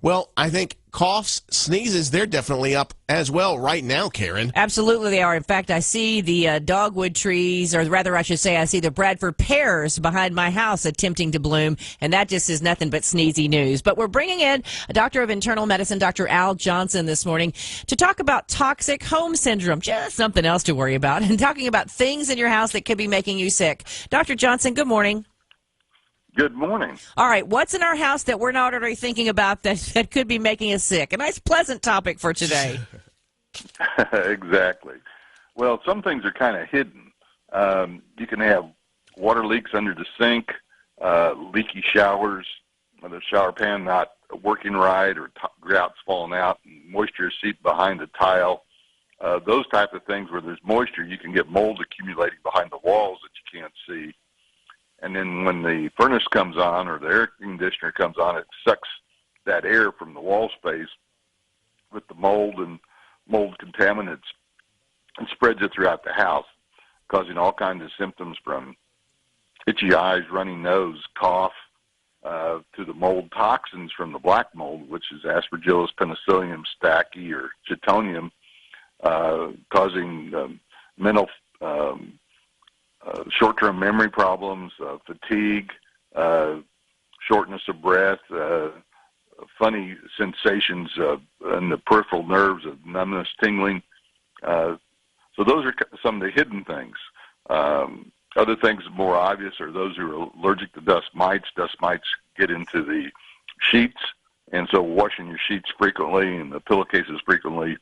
Well, I think coughs, sneezes, they're definitely up as well right now, Karen. Absolutely they are. In fact, I see the dogwood trees, or rather I should say I see the Bradford pears behind my house attempting to bloom, and that just is nothing but sneezy news. But we're bringing in a doctor of internal medicine, Dr. Al Johnson, this morning to talk about toxic home syndrome, just something else to worry about, and talking about things in your house that could be making you sick. Dr. Johnson, good morning. Good morning. All right, what's in our house that we're not already thinking about that could be making us sick? A nice, pleasant topic for today. Exactly. Well, some things are kind of hidden. You can have water leaks under the sink, leaky showers, the shower pan not working right, or grouts falling out, and moisture seep behind the tile. Those type of things where there's moisture, you can get mold accumulating behind the walls that you can't see. And then when the furnace comes on or the air conditioner comes on, it sucks that air from the wall space with the mold and mold contaminants and spreads it throughout the house, causing all kinds of symptoms from itchy eyes, runny nose, cough, to the mold toxins from the black mold, which is Aspergillus, Penicillium, Stachy, or Chitonium, causing mental short-term memory problems, fatigue, shortness of breath, funny sensations in the peripheral nerves of numbness, tingling. So those are some of the hidden things. Other things more obvious are those who are allergic to dust mites. Dust mites get into the sheets, and so washing your sheets frequently and the pillowcases frequently,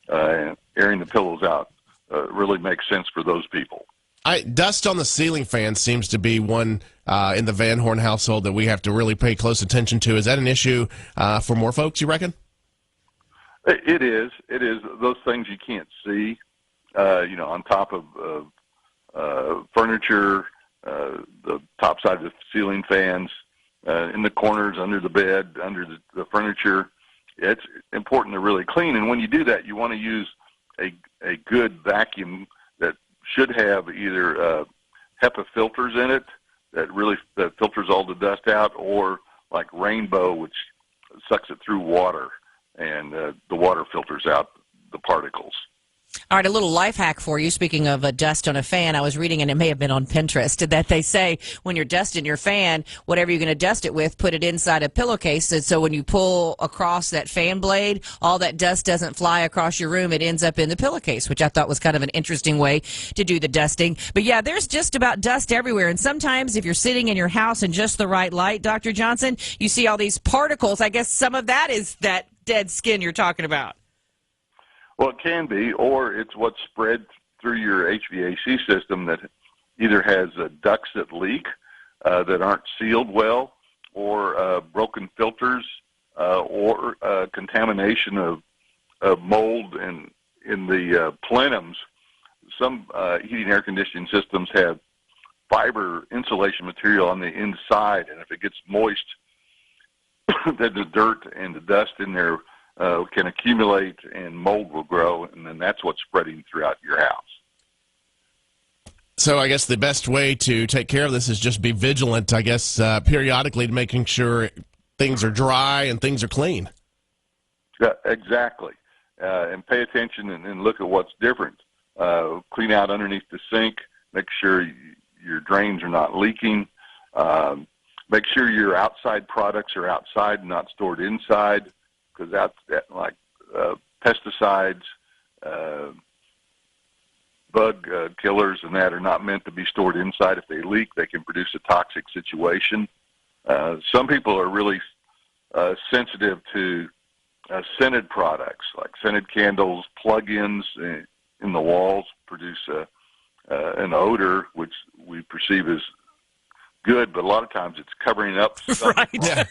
and airing the pillows out really makes sense for those people. Dust on the ceiling fan seems to be one in the Van Horn household that we have to really pay close attention to. Is that an issue for more folks, you reckon? It is. It is. Those things you can't see, on top of furniture, the top side of the ceiling fans, in the corners, under the bed, under the furniture. It's important to really clean. And when you do that, you want to use a good vacuum that should have either HEPA filters in it that filters all the dust out, or like Rainbow, which sucks it through water, and the water filters out the particles. All right, a little life hack for you. Speaking of dust on a fan, I was reading, and it may have been on Pinterest, that they say when you're dusting your fan, whatever you're going to dust it with, put it inside a pillowcase. And so when you pull across that fan blade, all that dust doesn't fly across your room. It ends up in the pillowcase, which I thought was kind of an interesting way to do the dusting. But yeah, there's just about dust everywhere. And sometimes if you're sitting in your house in just the right light, Dr. Johnson, you see all these particles. I guess some of that is that dead skin you're talking about. Well, it can be, or it's what's spread through your HVAC system that either has ducts that leak that aren't sealed well, or broken filters, or contamination of mold in the plenums. Some heating air conditioning systems have fiber insulation material on the inside, and if it gets moist, then the dirt and the dust in there can accumulate and mold will grow, and then that's what's spreading throughout your house. So I guess the best way to take care of this is just be vigilant, I guess, periodically, to making sure things are dry and things are clean. Yeah, exactly. And pay attention and look at what's different. Clean out underneath the sink. Make sure your drains are not leaking. Make sure your outside products are outside, not stored inside, because like pesticides, bug killers, and that are not meant to be stored inside. If they leak, they can produce a toxic situation. Some people are really sensitive to scented products, like scented candles. Plug-ins in the walls produce an odor, which we perceive as good, but a lot of times it's covering up something. Right.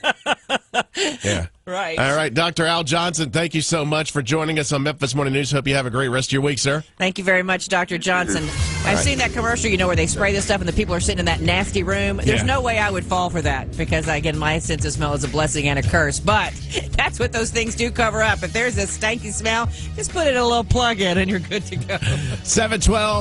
Yeah. Right. All right, Dr. Al Johnson, thank you so much for joining us on Memphis Morning News. Hope you have a great rest of your week, sir. Thank you very much, Dr. Johnson. I've seen that commercial, where they spray this stuff and the people are sitting in that nasty room. There's no way I would fall for that, because, again, my sense of smell is a blessing and a curse. But that's what those things do cover up. If there's a stanky smell, just put in a little plug in and you're good to go. 712.